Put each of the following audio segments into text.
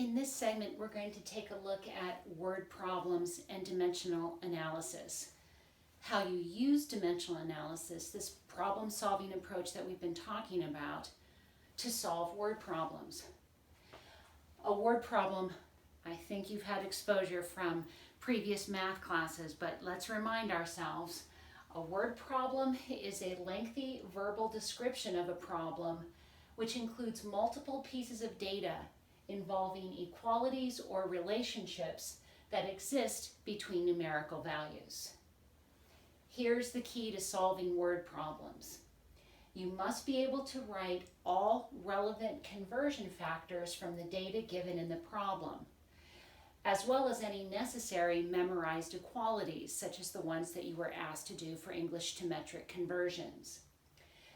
In this segment, we're going to take a look at word problems and dimensional analysis. How you use dimensional analysis, this problem-solving approach that we've been talking about, to solve word problems. A word problem, I think you've had exposure from previous math classes, but let's remind ourselves, a word problem is a lengthy verbal description of a problem which includes multiple pieces of data involving equalities or relationships that exist between numerical values. Here's the key to solving word problems. You must be able to write all relevant conversion factors from the data given in the problem, as well as any necessary memorized equalities, such as the ones that you were asked to do for English to metric conversions.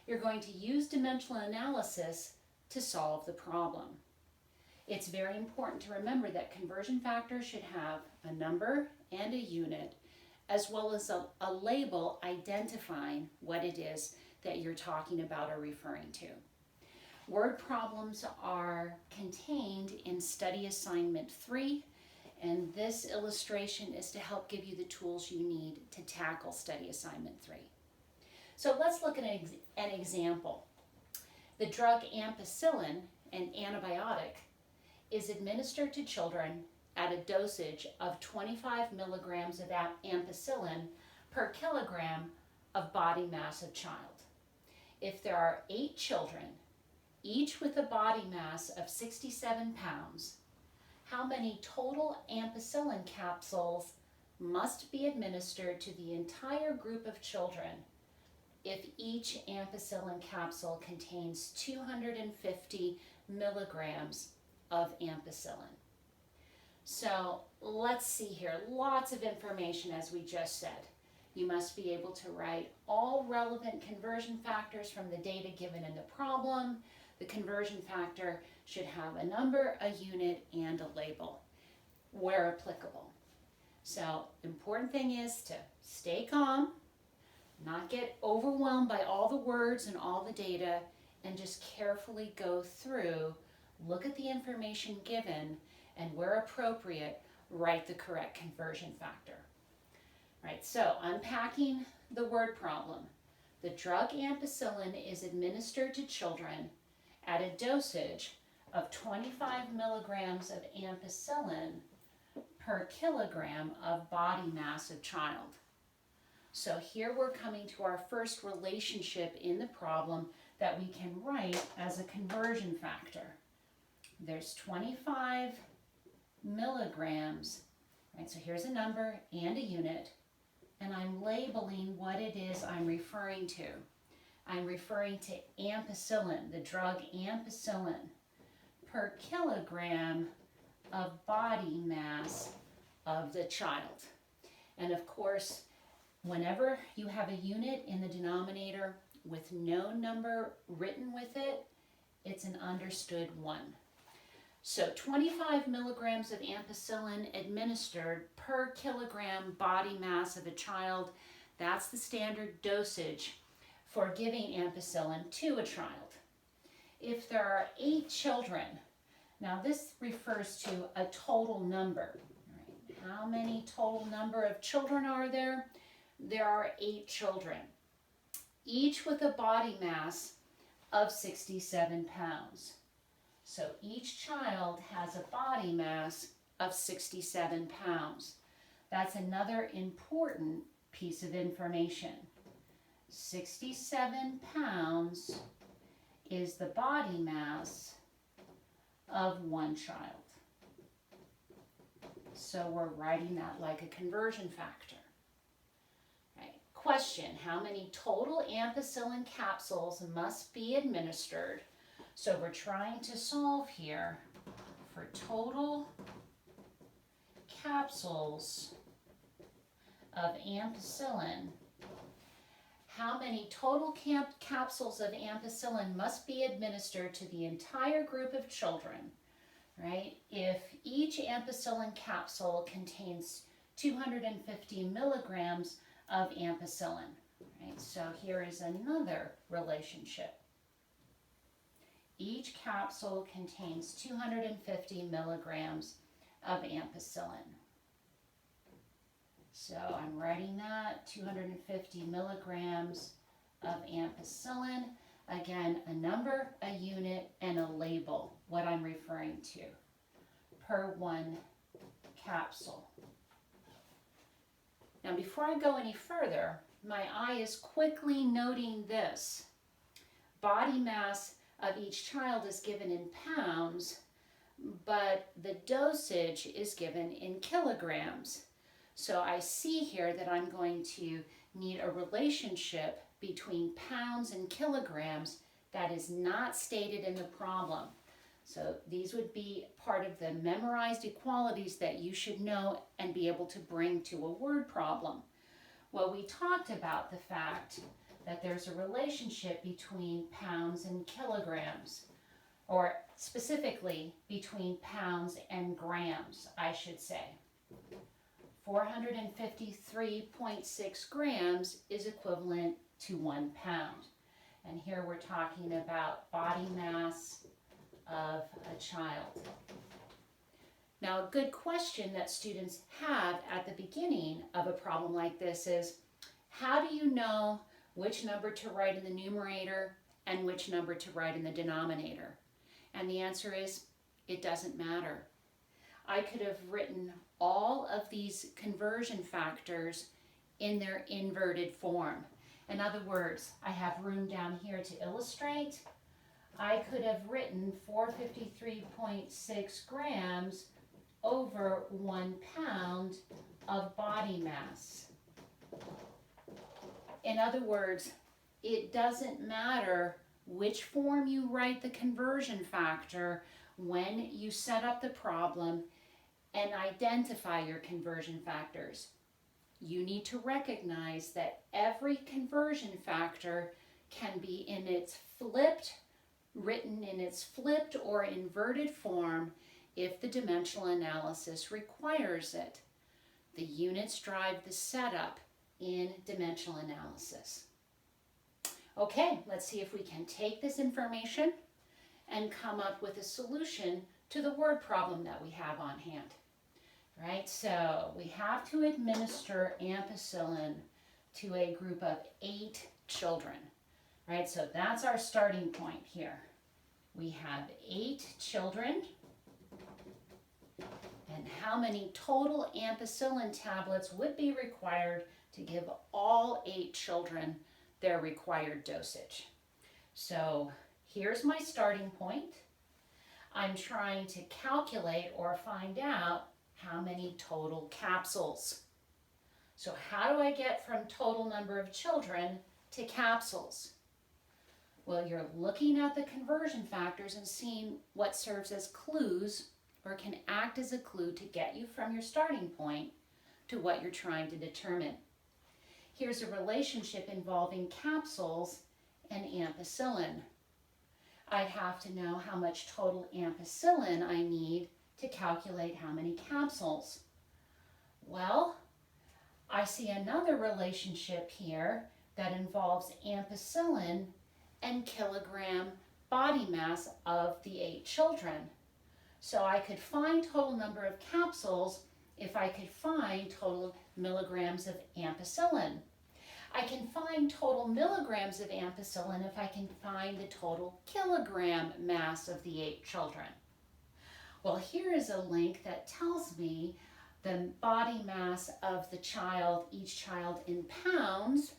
You're going to use dimensional analysis to solve the problem. It's very important to remember that conversion factors should have a number and a unit, as well as a label identifying what it is that you're talking about or referring to. Word problems are contained in Study Assignment 3, and this illustration is to help give you the tools you need to tackle Study Assignment 3. So let's look at an example. The drug ampicillin, an antibiotic, is administered to children at a dosage of 25 milligrams of ampicillin per kilogram of body mass of child. If there are 8 children, each with a body mass of 67 pounds, how many total ampicillin capsules must be administered to the entire group of children if each ampicillin capsule contains 250 milligrams of ampicillin? So let's see here, lots of information as we just said. You must be able to write all relevant conversion factors from the data given in the problem. The conversion factor should have a number, a unit, and a label where applicable. So important thing is to stay calm, not get overwhelmed by all the words and all the data, and just carefully go through, look at the information given, and where appropriate, write the correct conversion factor. Right, so unpacking the word problem. The drug ampicillin is administered to children at a dosage of 25 milligrams of ampicillin per kilogram of body mass of child. So here we're coming to our first relationship in the problem that we can write as a conversion factor. There's 25 milligrams, right? So here's a number and a unit, and I'm labeling what it is I'm referring to. I'm referring to ampicillin, the drug ampicillin, per kilogram of body mass of the child. And of course, whenever you have a unit in the denominator with no number written with it, it's an understood one. So 25 milligrams of ampicillin administered per kilogram body mass of a child, that's the standard dosage for giving ampicillin to a child. If there are 8 children, now this refers to a total number. Right? How many total number of children are there? There are 8 children, each with a body mass of 67 pounds. So each child has a body mass of 67 pounds. That's another important piece of information. 67 pounds is the body mass of one child. So we're writing that like a conversion factor. Right. Question, how many total ampicillin capsules must be administered? So we're trying to solve here for total capsules of ampicillin. How many total capsules of ampicillin must be administered to the entire group of children, right? If each ampicillin capsule contains 250 milligrams of ampicillin, right? So here is another relationship. Each capsule contains 250 milligrams of ampicillin. So I'm writing that, 250 milligrams of ampicillin. Again, a number, a unit, and a label, what I'm referring to, per one capsule. Now, before I go any further, my eye is quickly noting this. Body mass of each child is given in pounds, but the dosage is given in kilograms. So I see here that I'm going to need a relationship between pounds and kilograms that is not stated in the problem. So these would be part of the memorized equalities that you should know and be able to bring to a word problem. Well, we talked about the fact that there's a relationship between pounds and kilograms, or specifically between pounds and grams, I should say. 453.6 grams is equivalent to 1 pound. And here we're talking about body mass of a child. Now, a good question that students have at the beginning of a problem like this is, how do you know which number to write in the numerator and which number to write in the denominator? And the answer is, it doesn't matter. I could have written all of these conversion factors in their inverted form. In other words, I have room down here to illustrate. I could have written 453.6 grams over 1 pound of body mass. In other words, it doesn't matter which form you write the conversion factor when you set up the problem and identify your conversion factors. You need to recognize that every conversion factor can be written in its flipped or inverted form if the dimensional analysis requires it. The units drive the setup in dimensional analysis. Okay, let's see if we can take this information and come up with a solution to the word problem that we have on hand. Right, so we have to administer ampicillin to a group of 8 children. Right, so that's our starting point here. We have 8 children. And how many total ampicillin tablets would be required to give all 8 children their required dosage? So here's my starting point. I'm trying to calculate or find out how many total capsules. So how do I get from total number of children to capsules? Well, you're looking at the conversion factors and seeing what serves as clues or can act as a clue to get you from your starting point to what you're trying to determine. Here's a relationship involving capsules and ampicillin. I'd have to know how much total ampicillin I need to calculate how many capsules. Well, I see another relationship here that involves ampicillin and kilogram body mass of the 8 children. So I could find total number of capsules if I could find total milligrams of ampicillin. I can find total milligrams of ampicillin if I can find the total kilogram mass of the 8 children. Well, here is a link that tells me the body mass of the child, each child in pounds.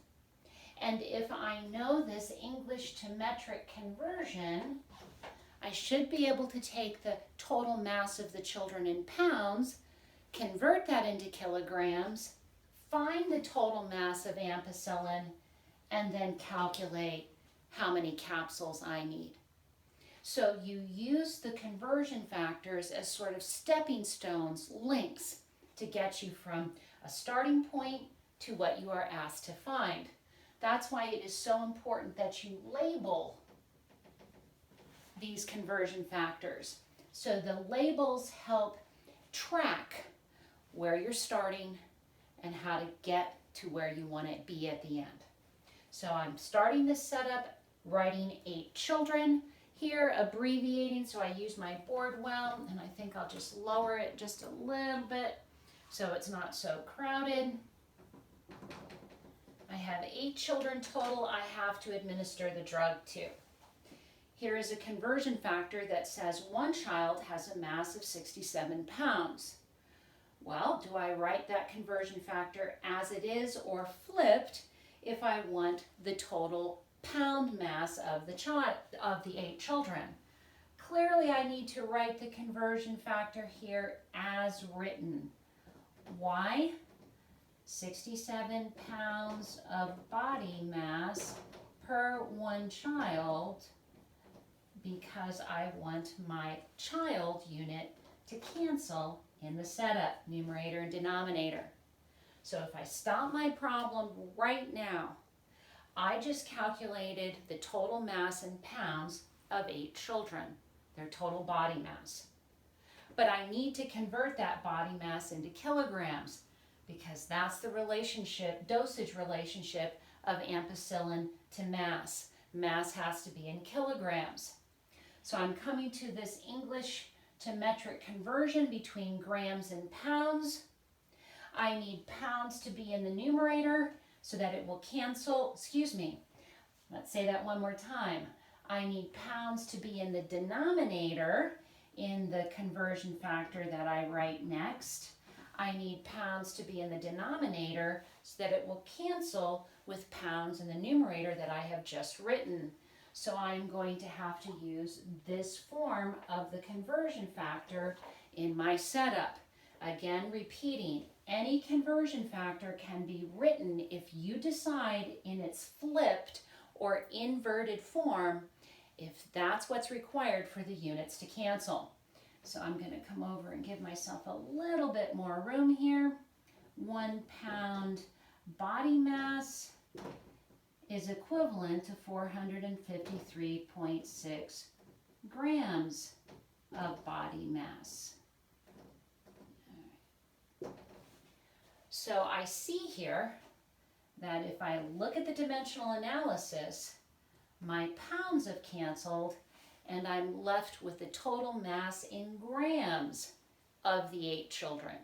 And if I know this English to metric conversion, I should be able to take the total mass of the children in pounds, convert that into kilograms, find the total mass of ampicillin, and then calculate how many capsules I need. So you use the conversion factors as sort of stepping stones, links, to get you from a starting point to what you are asked to find. That's why it is so important that you label these conversion factors. So the labels help track where you're starting and how to get to where you want to be at the end. So I'm starting this setup, writing 8 children. here abbreviating, so I use my board well, and I think I'll just lower it just a little bit so it's not so crowded. I have 8 children total I have to administer the drug to. Here is a conversion factor that says one child has a mass of 67 pounds. Well, do I write that conversion factor as it is or flipped if I want the total pound mass of the 8 children? Clearly, I need to write the conversion factor here as written. Why? 67 pounds of body mass per one child, because I want my child unit to cancel in the setup, numerator and denominator. So if I stop my problem right now, I just calculated the total mass in pounds of 8 children, their total body mass. But I need to convert that body mass into kilograms, because that's the relationship, dosage relationship of ampicillin to mass. Mass has to be in kilograms. So I'm coming to this English to metric conversion between grams and pounds. I need pounds to be in the numerator so that it will cancel, let's say that one more time. I need pounds to be in the denominator in the conversion factor that I write next. I need pounds to be in the denominator so that it will cancel with pounds in the numerator that I have just written. So I'm going to have to use this form of the conversion factor in my setup. Again, repeating, any conversion factor can be written if you decide in its flipped or inverted form, if that's what's required for the units to cancel. So I'm going to come over and give myself a little bit more room here. 1 pound body mass is equivalent to 453.6 grams of body mass. So I see here that if I look at the dimensional analysis, my pounds have canceled, and I'm left with the total mass in grams of the 8 children.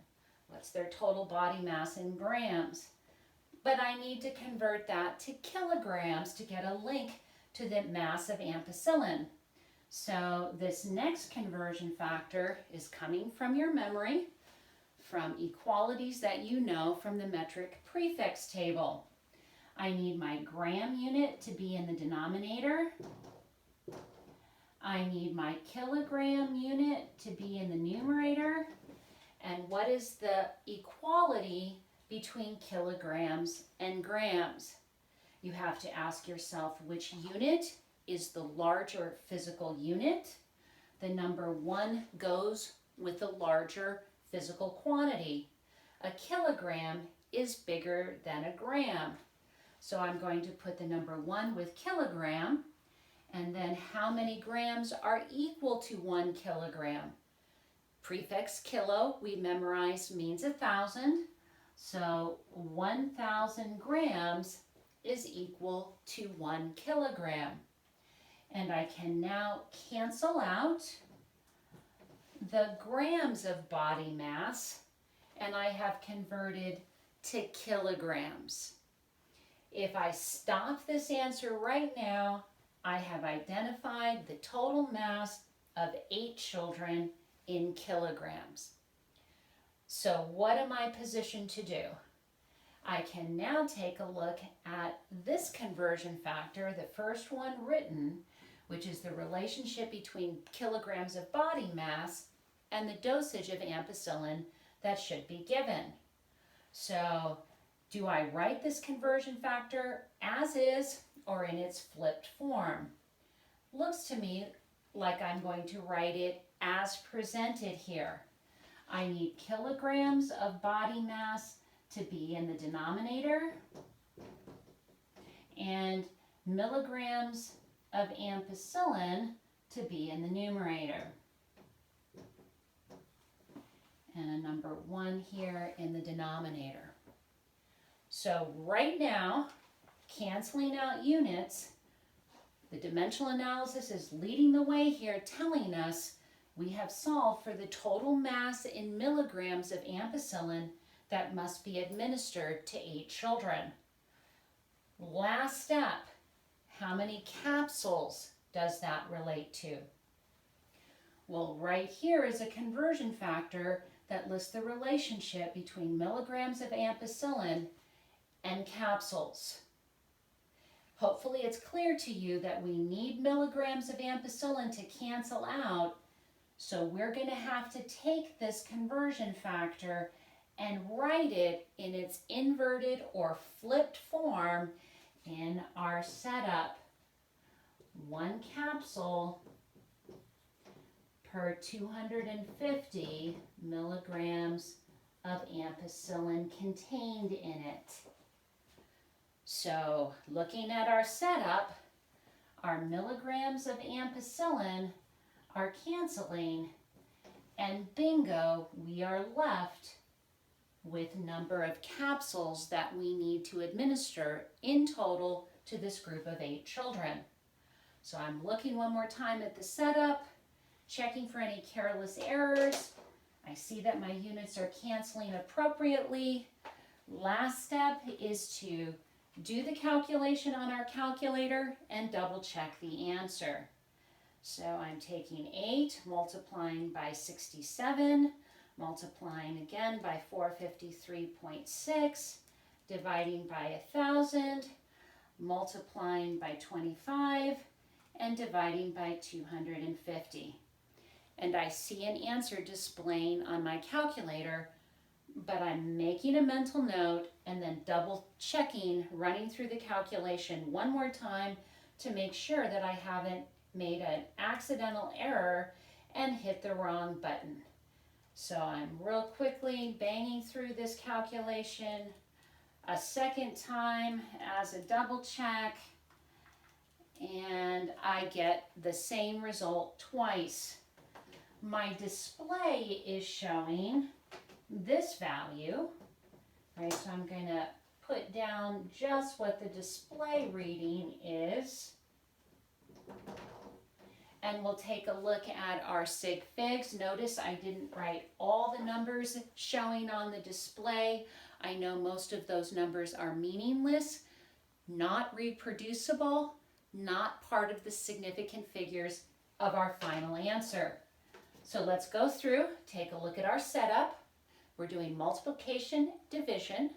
What's their total body mass in grams? But I need to convert that to kilograms to get a link to the mass of ampicillin. So this next conversion factor is coming from your memory, from equalities that you know from the metric prefix table. I need my gram unit to be in the denominator. I need my kilogram unit to be in the numerator. And what is the equality between kilograms and grams? You have to ask yourself which unit is the larger physical unit. The number 1 goes with the larger physical quantity. A kilogram is bigger than a gram. So I'm going to put the number 1 with kilogram, and then how many grams are equal to 1 kilogram? Prefix kilo, we memorized, means 1,000. So 1,000 grams is equal to 1 kilogram. And I can now cancel out the grams of body mass, and I have converted to kilograms. If I stop this answer right now, I have identified the total mass of 8 children in kilograms. So what am I positioned to do? I can now take a look at this conversion factor, the first one written, which is the relationship between kilograms of body mass and the dosage of ampicillin that should be given. So do I write this conversion factor as is or in its flipped form? Looks to me like I'm going to write it as presented here. I need kilograms of body mass to be in the denominator and milligrams of ampicillin to be in the numerator. And a number 1 here in the denominator. So right now, canceling out units, The dimensional analysis is leading the way here, telling us we have solved for the total mass in milligrams of ampicillin that must be administered to 8 children. Last step, how many capsules does that relate to? Well, right here is a conversion factor that lists the relationship between milligrams of ampicillin and capsules. Hopefully it's clear to you that we need milligrams of ampicillin to cancel out, so we're going to have to take this conversion factor and write it in its inverted or flipped form in our setup. 1 capsule per 250 milligrams of ampicillin contained in it. So, looking at our setup, our milligrams of ampicillin are canceling, and bingo, we are left with number of capsules that we need to administer in total to this group of 8 children. So I'm looking one more time at the setup, checking for any careless errors. I see that my units are canceling appropriately. Last step is to do the calculation on our calculator and double check the answer. So I'm taking 8, multiplying by 67, multiplying again by 453.6, dividing by 1,000, multiplying by 25, and dividing by 250. And I see an answer displaying on my calculator, but I'm making a mental note and then double checking, running through the calculation one more time to make sure that I haven't made an accidental error and hit the wrong button. So I'm real quickly banging through this calculation a second time as a double check, and I get the same result twice. My display is showing this value, right? So I'm going to put down just what the display reading is. And we'll take a look at our sig figs. Notice I didn't write all the numbers showing on the display. I know most of those numbers are meaningless, not reproducible, not part of the significant figures of our final answer. So let's go through, take a look at our setup. We're doing multiplication, division,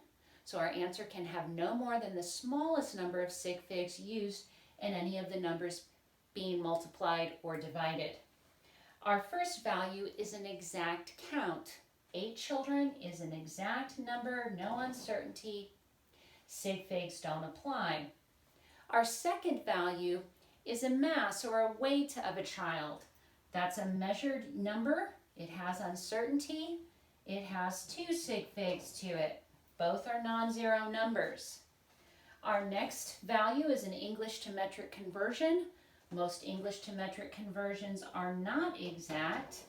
so our answer can have no more than the smallest number of sig figs used in any of the numbers being multiplied or divided. Our first value is an exact count. 8 children is an exact number, no uncertainty. Sig figs don't apply. Our second value is a mass or a weight of a child. That's a measured number. It has uncertainty. It has 2 sig figs to it. Both are non-zero numbers. Our next value is an English to metric conversion. Most English to metric conversions are not exact.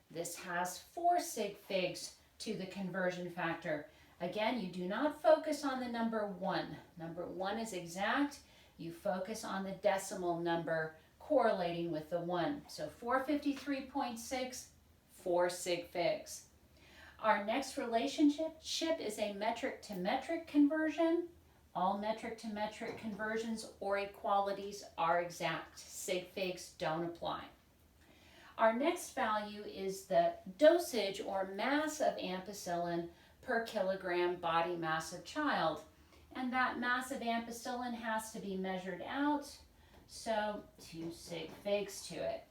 This has 4 sig figs to the conversion factor. Again, you do not focus on the number 1. Number 1 is exact. You focus on the decimal number correlating with the 1. So 453.6, 4 sig figs. Our next relationship is a metric to metric conversion. All metric to metric conversions or equalities are exact. Sig figs don't apply. Our next value is the dosage or mass of ampicillin per kilogram body mass of child. And that mass of ampicillin has to be measured out, so 2 sig figs to it.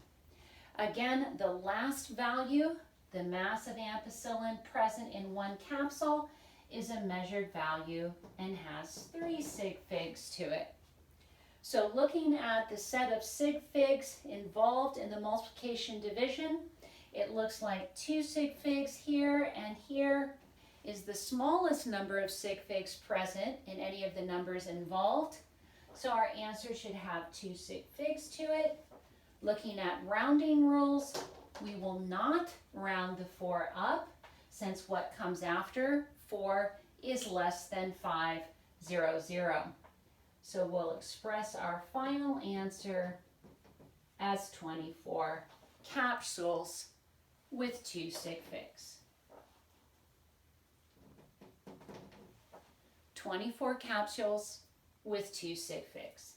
Again, the last value, the mass of ampicillin present in 1 capsule, is a measured value and has 3 sig figs to it. So looking at the set of sig figs involved in the multiplication division, it looks like 2 sig figs here, and here is the smallest number of sig figs present in any of the numbers involved. So our answer should have 2 sig figs to it. Looking at rounding rules, we will not round the 4 up, since what comes after 4 is less than 500. So we'll express our final answer as 24 capsules with 2 sig figs. 24 capsules with 2 sig figs.